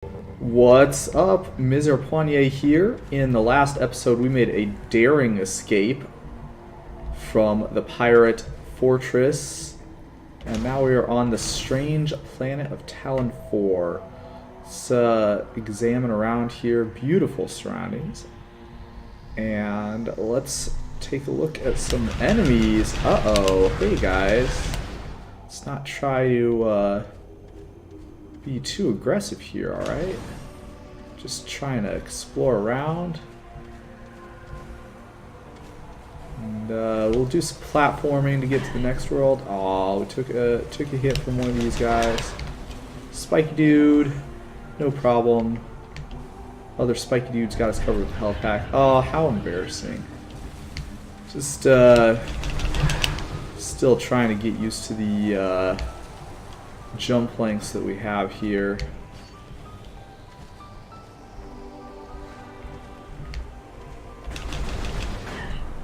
What's up? Miser Poignet here. In the last episode, we made a daring escape from the pirate fortress, and now we are on the strange planet of Talon 4. Let's examine around here. Beautiful surroundings. And let's take a look at some enemies. Uh-oh. Hey, guys. Let's not try to be too aggressive here, alright? Just trying to explore around. And we'll do some platforming to get to the next world. Aw, we took a hit from one of these guys. Spiky dude, no problem. Other spiky dude's got us covered with a health pack. Oh, how embarrassing. Just still trying to get used to the jump lengths that we have here.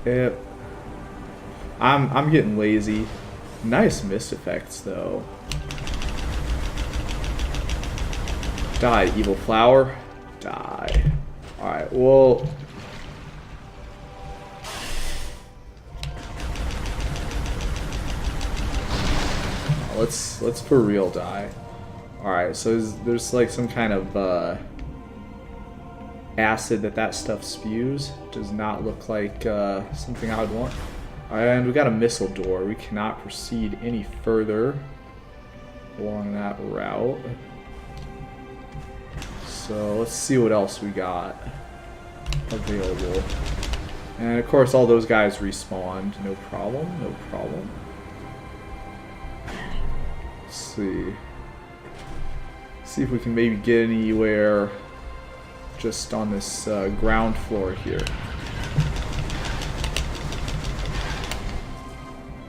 Yep. I'm getting lazy. Nice mist effects though. Die, evil flower. Die. Alright, well, let's for real die. Alright, so there's like some kind of acid that stuff spews. Does not look like something I would want. Alright, and we got a missile door. We cannot proceed any further along that route. So let's see what else we got available. And of course all those guys respawned. No problem, no problem. See if we can maybe get anywhere just on this ground floor here.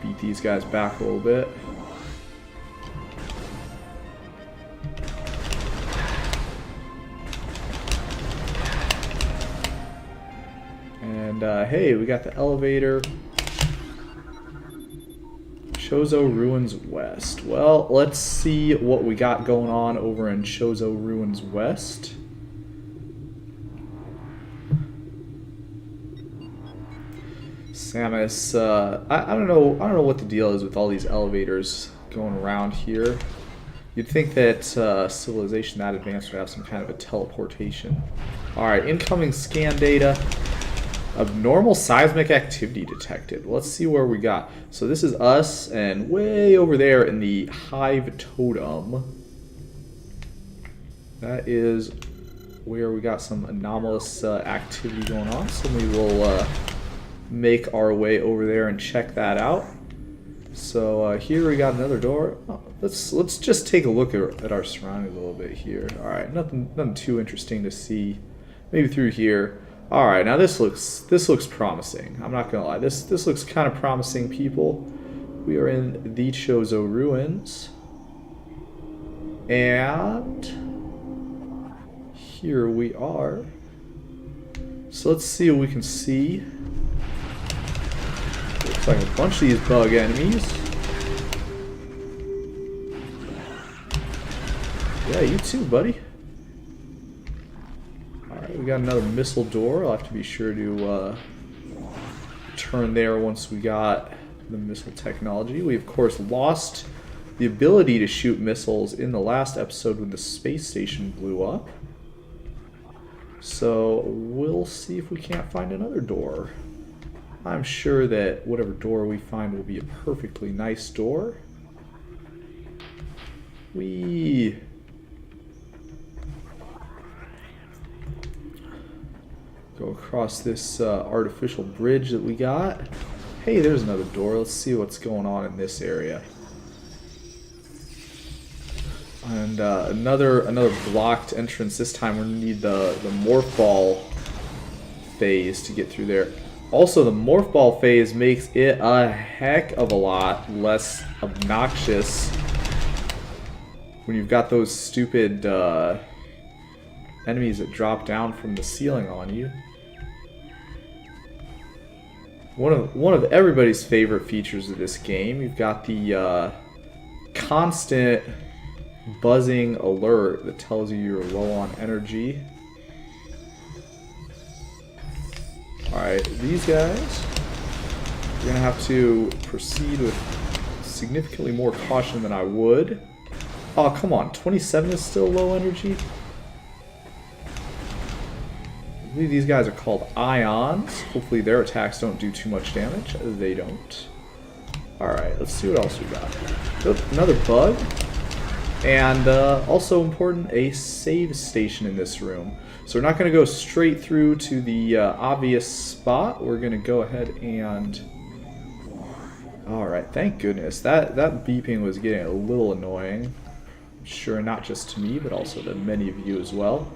Beat these guys back a little bit. And hey, we got the elevator. Chozo Ruins West. Well, let's see what we got going on over in Chozo Ruins West. Samus, I don't know what the deal is with all these elevators going around here. You'd think that civilization that advanced would have some kind of a teleportation. Alright, incoming scan data. Abnormal seismic activity detected. Let's see where we got. So this is us, and way over there in the Hive Totem, that is where we got some anomalous activity going on. So we will make our way over there and check that out. So here we got another door. Oh, let's just take a look at our surroundings a little bit here. All right, nothing too interesting to see. Maybe through here. All right, now this looks promising. I'm not gonna lie. This looks kind of promising, people. We are in the Chozo Ruins, and here we are. So let's see what we can see. Looks like a bunch of these bug enemies. Yeah, you too, buddy. Alright, we got another missile door. I'll have to be sure to turn there once we got the missile technology. We, of course, lost the ability to shoot missiles in the last episode when the space station blew up. So we'll see if we can't find another door. I'm sure that whatever door we find will be a perfectly nice door. We go across this artificial bridge that we got. Hey, there's another door. Let's see what's going on in this area. And another blocked entrance. This time we're gonna need the Morph Ball phase to get through there. Also, the Morph Ball phase makes it a heck of a lot less obnoxious when you've got those stupid enemies that drop down from the ceiling on you. One of everybody's favorite features of this game. You've got the constant buzzing alert that tells you you're low on energy. Alright, these guys, you're gonna have to proceed with significantly more caution than I would. Oh, come on, 27 is still low energy? I believe these guys are called ions. Hopefully their attacks don't do too much damage. They don't. Alright, let's see what else we got. Oh, another bug. And also important, a save station in this room. So we're not going to go straight through to the obvious spot. We're going to go ahead and... Alright, thank goodness. That beeping was getting a little annoying. I'm sure not just to me, but also to many of you as well.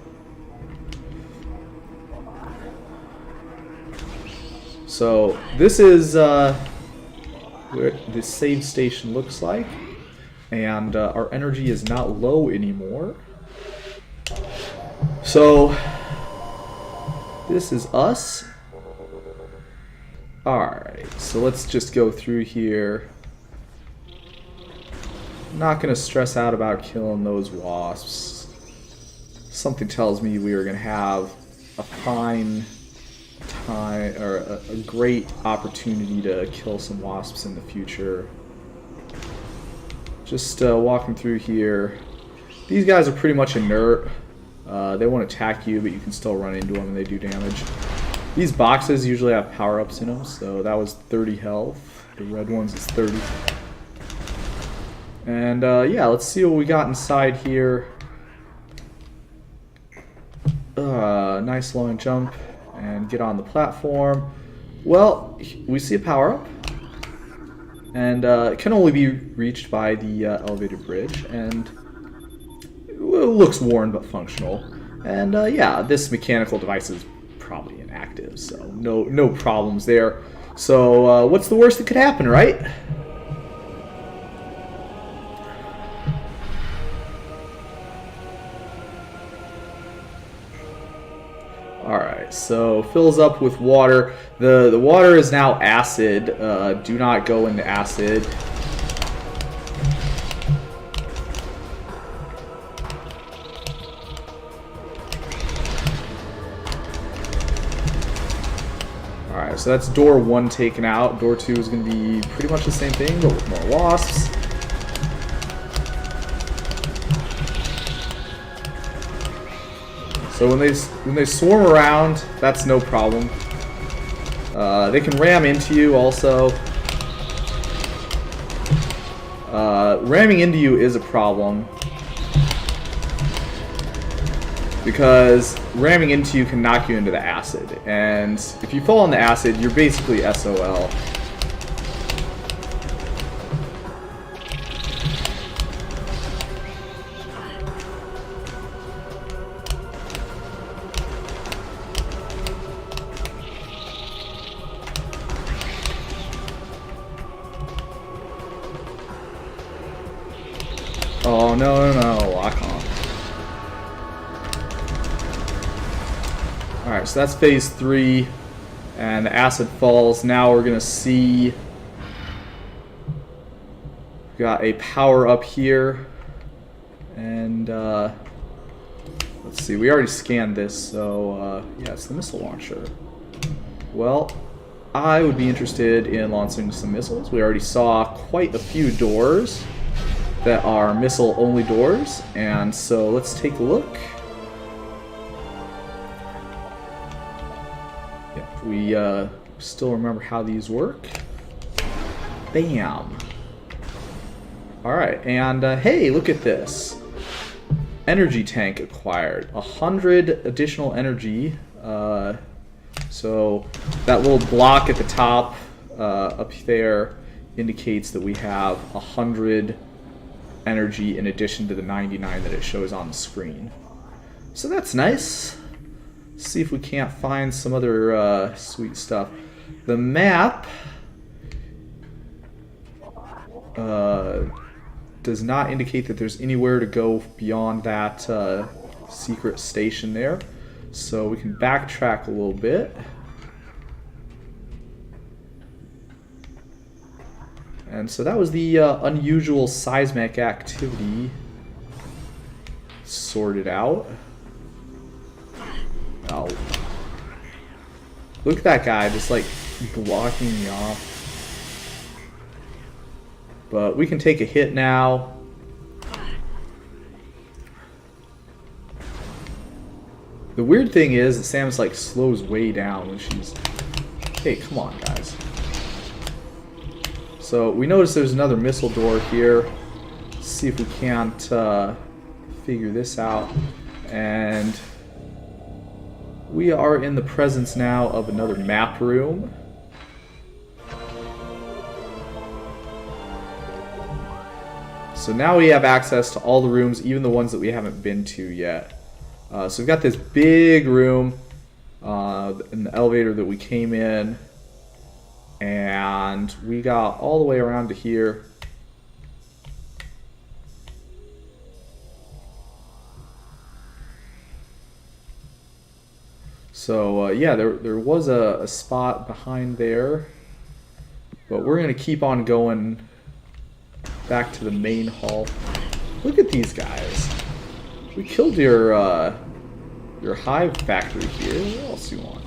So this is where the save station looks like. And our energy is not low anymore. So this is us. Alright, so let's just go through here. Not gonna stress out about killing those wasps. Something tells me we are gonna have a fine time, or a great opportunity to kill some wasps in the future. Just walking through here. These guys are pretty much inert. They won't attack you, but you can still run into them and they do damage. These boxes usually have power-ups in them, so that was 30 health. The red ones is 30. And yeah, let's see what we got inside here. Nice long jump and get on the platform. Well, we see a power-up. And it can only be reached by the elevated bridge, and it looks worn but functional. And yeah, this mechanical device is probably inactive, so no problems there. So what's the worst that could happen, right? Alright, so fills up with water. The water is now acid. Do not go into acid. Alright, so that's door 1 taken out. Door 2 is going to be pretty much the same thing, but with more wasps. So when they swarm around, that's no problem. They can ram into you also. Ramming into you is a problem, because ramming into you can knock you into the acid, and if you fall in the acid, you're basically SOL. Oh, no, lock on. Alright, so that's phase 3, and the acid falls. Now we're going to see... We've got a power up here, and let's see, we already scanned this, so yeah, it's the missile launcher. Well, I would be interested in launching some missiles. We already saw quite a few doors that are missile-only doors, and so let's take a look. Yep, we still remember how these work. Bam! Alright, and hey, look at this. Energy tank acquired. 100 additional energy. So that little block at the top up there indicates that we have 100 energy in addition to the 99 that it shows on the screen. So that's nice. Let's see if we can't find some other sweet stuff. The map does not indicate that there's anywhere to go beyond that secret station there. So we can backtrack a little bit. And so that was the unusual seismic activity sorted out. Oh. Look at that guy just like blocking me off. But we can take a hit now. The weird thing is that Samus like slows way down when she's... Hey, come on, guys. So we notice there's another missile door here. Let's see if we can't figure this out. And we are in the presence now of another map room. So now we have access to all the rooms, even the ones that we haven't been to yet. So we've got this big room in the elevator that we came in, and we got all the way around to here. So yeah, there was a spot behind there, but we're gonna keep on going back to the main hall. Look at these guys. We killed your hive factory here. What else do you want?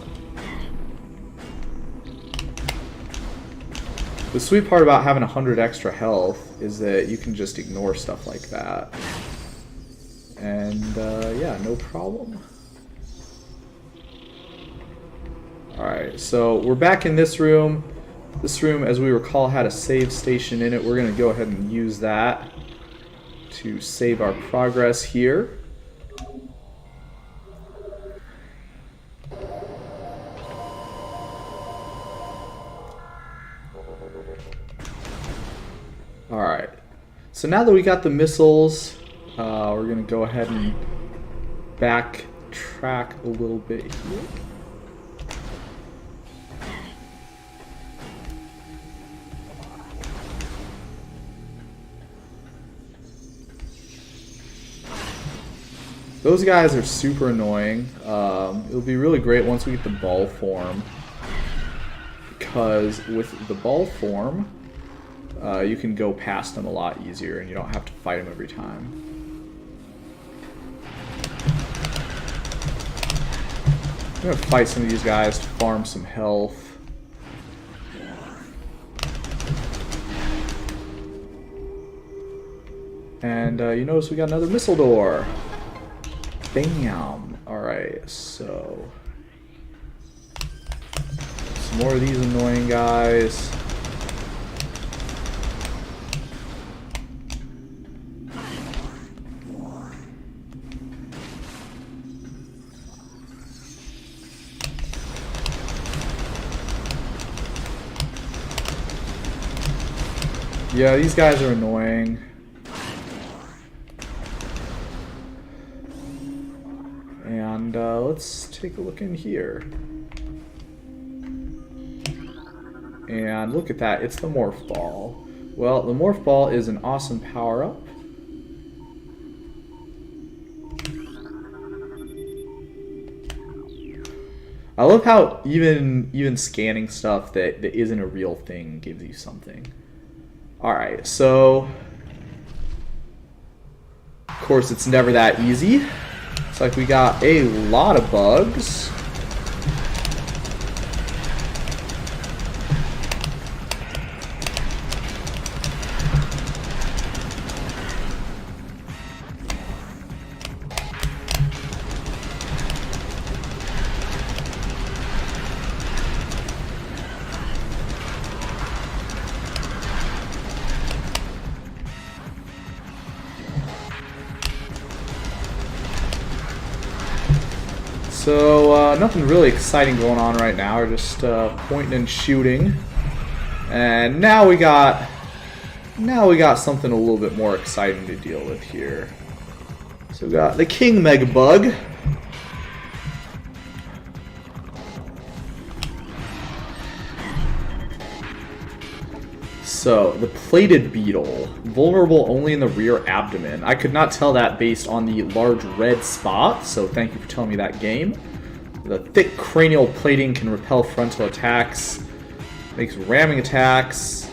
The sweet part about having 100 extra health is that you can just ignore stuff like that. And yeah, no problem. Alright, so we're back in this room. This room, as we recall, had a save station in it. We're going to go ahead and use that to save our progress here. Alright, so now that we got the missiles, we're going to go ahead and backtrack a little bit here. Those guys are super annoying. It'll be really great once we get the ball form, because with the ball form, you can go past them a lot easier and you don't have to fight them every time. I'm gonna fight some of these guys to farm some health. And you notice we got another missile door. Bam! Alright, so some more of these annoying guys. Yeah, these guys are annoying. And let's take a look in here. And look at that, it's the Morph Ball. Well, the Morph Ball is an awesome power-up. I love how even scanning stuff that isn't a real thing gives you something. Alright, so of course it's never that easy. It's like we got a lot of bugs. So, nothing really exciting going on right now. We're just pointing and shooting. And now we got something a little bit more exciting to deal with here. So we got the King Megabug. So, the Plated Beetle, vulnerable only in the rear abdomen. I could not tell that based on the large red spot, so thank you for telling me that game. The thick cranial plating can repel frontal attacks, makes ramming attacks,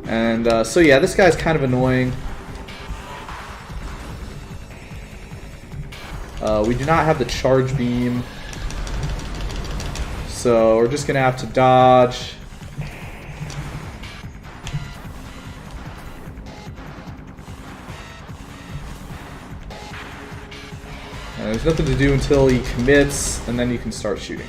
and so yeah, this guy's kind of annoying. We do not have the charge beam, so we're just gonna have to dodge. And there's nothing to do until he commits, and then you can start shooting.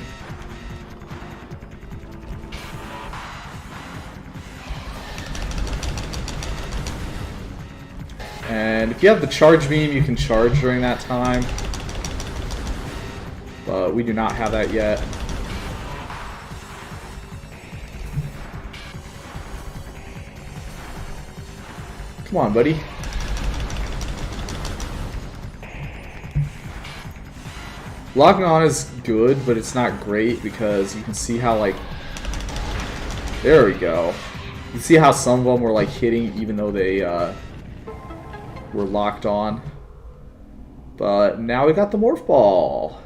And if you have the charge beam, you can charge during that time. But we do not have that yet. Come on, buddy. Locking on is good, but it's not great because you can see how, like... There we go. You can see how some of them were, like, hitting even though they, were locked on. But now we got the Morph Ball.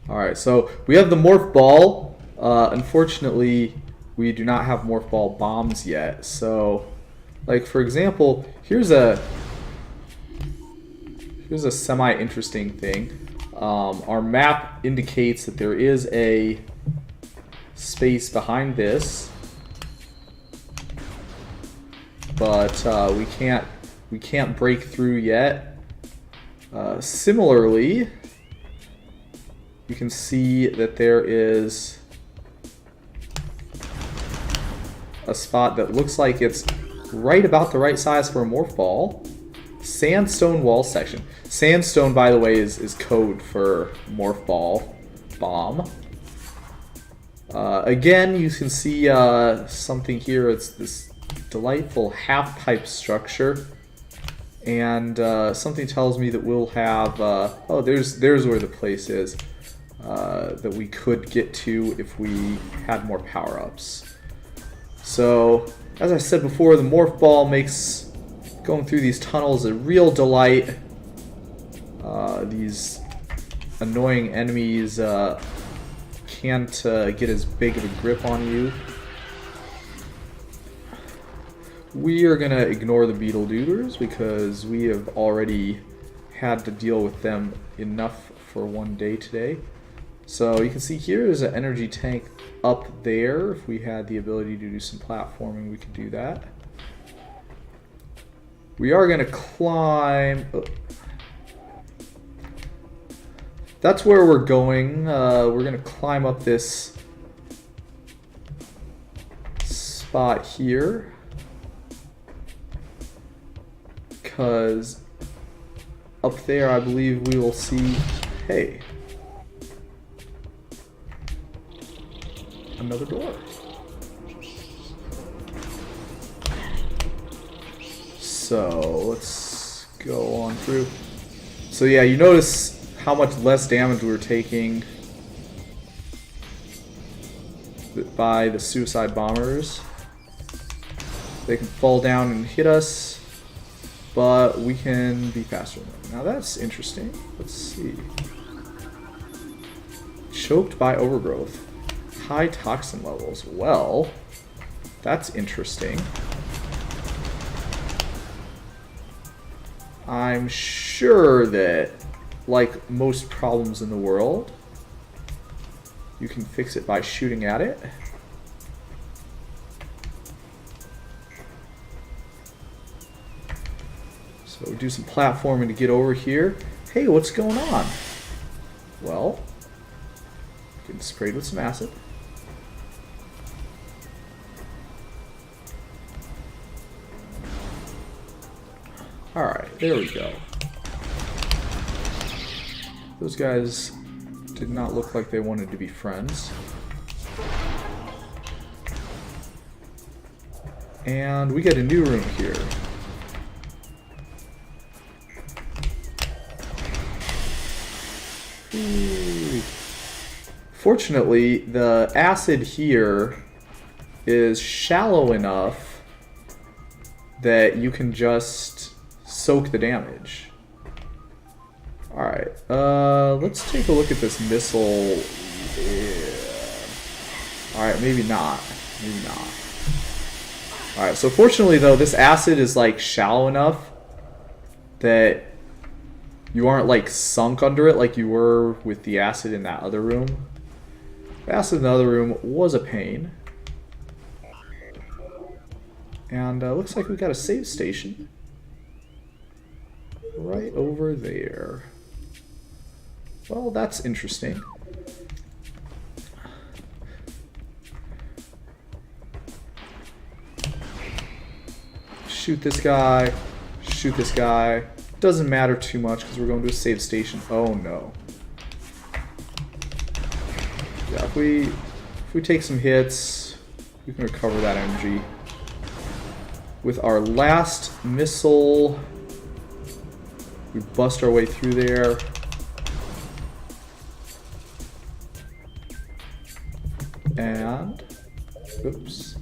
Alright, so we have the Morph Ball. Unfortunately, we do not have Morph Ball bombs yet. So, like, for example, here's a semi-interesting thing. Our map indicates that there is a space behind this, but we can't break through yet. Similarly, you can see that there is a spot that looks like it's right about the right size for a Morph Ball. Sandstone wall section. Sandstone, by the way, is code for Morph Ball bomb. Again, you can see something here. It's this delightful half-pipe structure. And something tells me that we'll have... oh, there's where the place is. That we could get to if we had more power-ups. So, as I said before, the Morph Ball makes going through these tunnels a real delight. These annoying enemies can't get as big of a grip on you. We are going to ignore the Beetle Duders because we have already had to deal with them enough for one day today. So you can see here is an energy tank up there. If we had the ability to do some platforming, we could do that. We are going to climb... Oh. That's where we're going. We're going to climb up this spot here. Because up there I believe we will see... Hey. Another door. So let's go on through. So yeah, you notice how much less damage we were taking by the suicide bombers. They can fall down and hit us, but we can be faster than them. Now that's interesting. Let's see. Choked by overgrowth. High toxin levels. Well, that's interesting. I'm sure that, like most problems in the world, you can fix it by shooting at it. So we do some platforming to get over here. Hey, what's going on? Well, getting sprayed with some acid. Alright, there we go. Those guys did not look like they wanted to be friends. And we get a new room here. Ooh. Fortunately, the acid here is shallow enough that you can just soak the damage. Alright, let's take a look at this missile. Yeah. Alright, maybe not. Maybe not. Alright, so fortunately though, this acid is like shallow enough that you aren't like sunk under it like you were with the acid in that other room. The acid in the other room was a pain. And looks like we got a save station right over there. Well, that's interesting. Shoot this guy. Shoot this guy. Doesn't matter too much because we're going to a save station. Oh no. Yeah, if we take some hits, we can recover that energy. With our last missile, we bust our way through there. And, oops.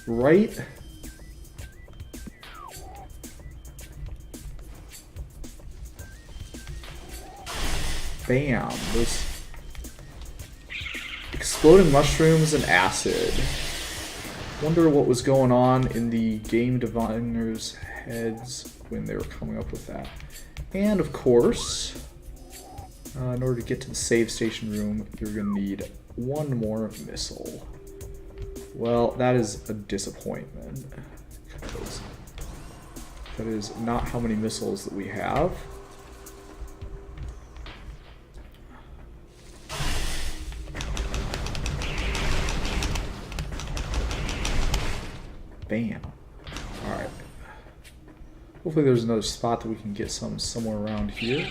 Right. Bam. Those exploding mushrooms and acid. Wonder what was going on in the game designers' heads when they were coming up with that. And of course, in order to get to the save station room, you're going to need one more missile. Well, that is a disappointment, because that is not how many missiles that we have. Bam. Alright. Hopefully there's another spot that we can get some somewhere around here.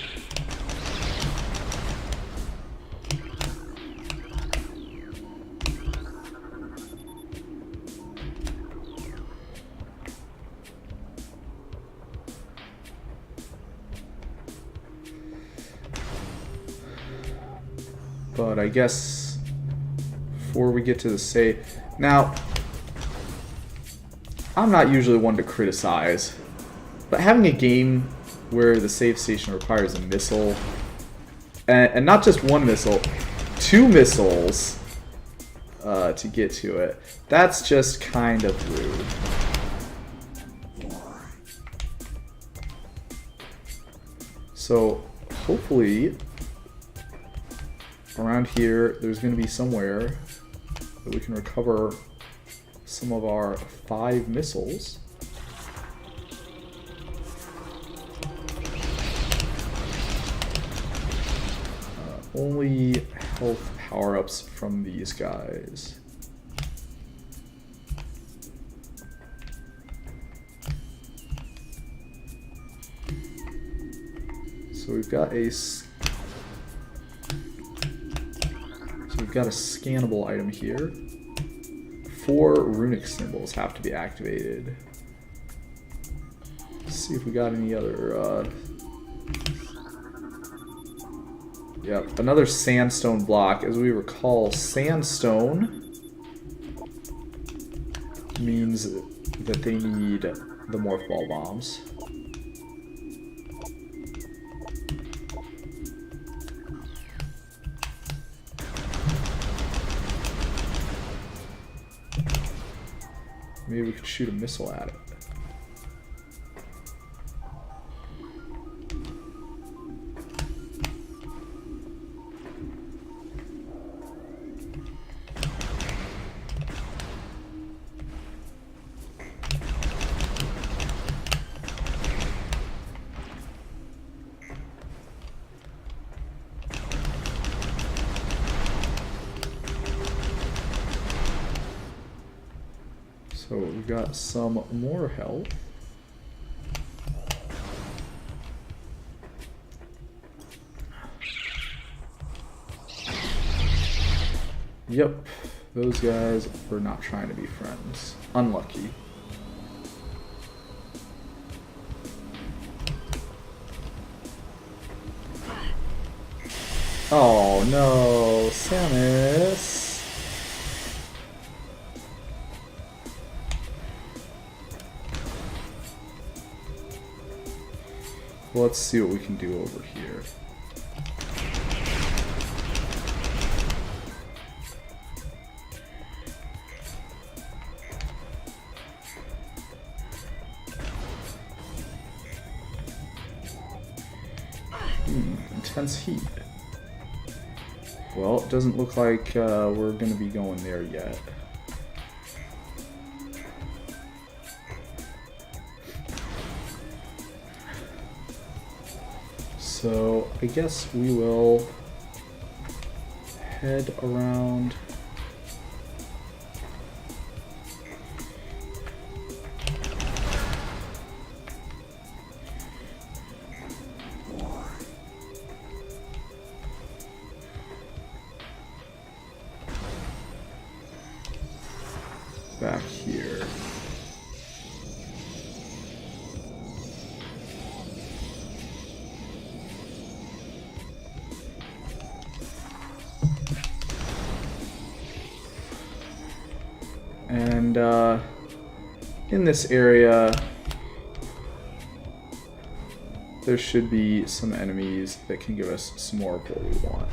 But I guess before we get to the save... Now, I'm not usually one to criticize, but having a game where the save station requires a missile, and not just one missile, 2 missiles to get to it, that's just kind of rude. So, hopefully, around here, there's going to be somewhere that we can recover some of our 5 missiles. Only health power-ups from these guys. So we've got a scannable item here. 4 runic symbols have to be activated. Let's see if we got any other. Yep, another sandstone block. As we recall, sandstone means that they need the morph ball bombs. Maybe we could shoot a missile at it. So we got some more health. Yep, those guys were not trying to be friends. Unlucky. Oh no, Samus. Let's see what we can do over here. Intense heat. Well, it doesn't look like we're going to be going there yet. So I guess we will head around. Back here. And in this area, there should be some enemies that can give us some more of what we want.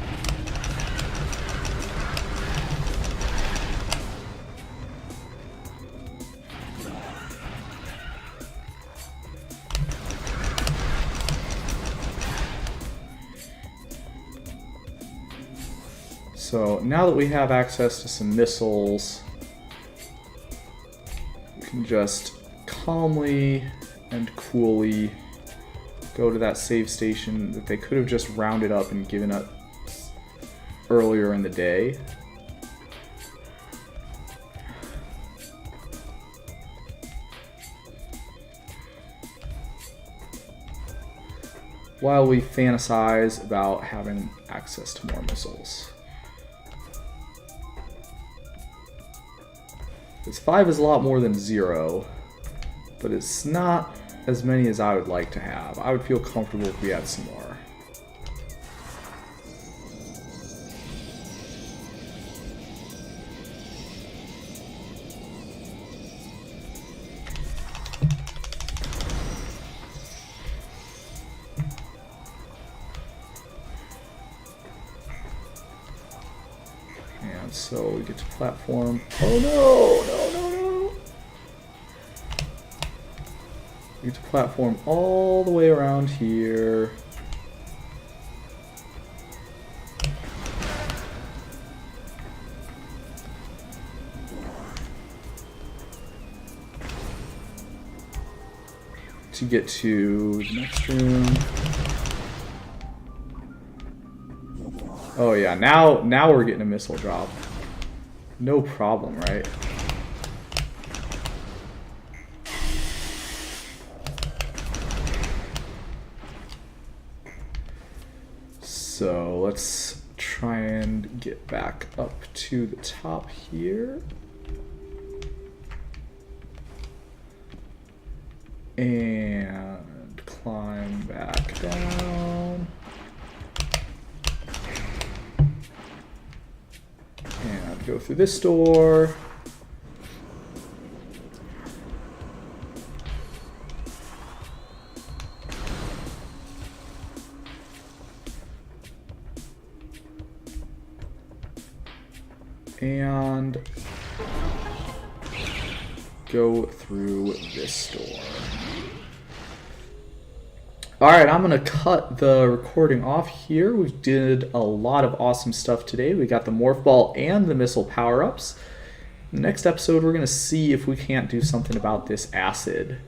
So now that we have access to some missiles, we can just calmly and coolly go to that save station that they could have just rounded up and given up earlier in the day. While we fantasize about having access to more missiles. Because 5 is a lot more than 0, but it's not as many as I would like to have. I would feel comfortable if we had some more. And so we get to platform. Oh no! We get to platform all the way around here. To get to the next room. Oh yeah, now we're getting a missile drop. No problem, right? So let's try and get back up to the top here. And climb back down. And go through this door. And go through this door. Alright, I'm going to cut the recording off here. We did a lot of awesome stuff today. We got the Morph Ball and the missile power-ups. Next episode, we're going to see if we can't do something about this acid.